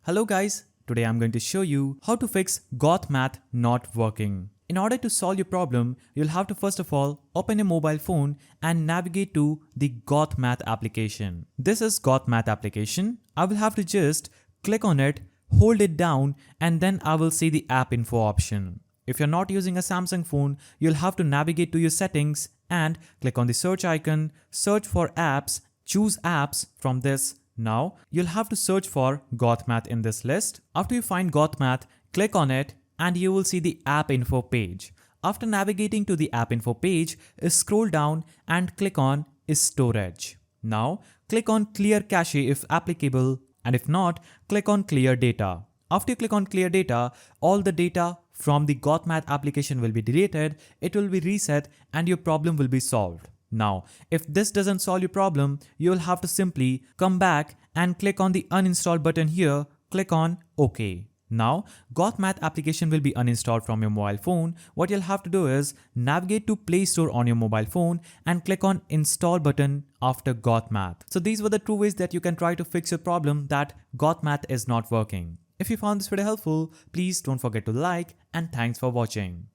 Hello guys, today I'm going to show you how to fix Gauthmath not working. In order to solve your problem, you'll have to first of all open your mobile phone and navigate to the Gauthmath application. This is Gauthmath application. I will have to just click on it, hold it down, and then I will see the app info option. If you're not using a Samsung phone, you'll have to navigate to your settings and click on the search icon, search for apps, choose apps from this. Now, you'll have to search for Gauthmath in this list. After you find Gauthmath, click on it and you will see the app info page. After navigating to the app info page, scroll down and click on storage. Now, click on clear cache if applicable, and if not, click on clear data. After you click on clear data, all the data from the Gauthmath application will be deleted, it will be reset and your problem will be solved. Now, if this doesn't solve your problem, you'll have to simply come back and click on the uninstall button here, click on OK. Now, Gauthmath application will be uninstalled from your mobile phone. What you'll have to do is navigate to Play Store on your mobile phone and click on install button after Gauthmath. So these were the two ways that you can try to fix your problem that Gauthmath is not working. If you found this video helpful, please don't forget to like and thanks for watching.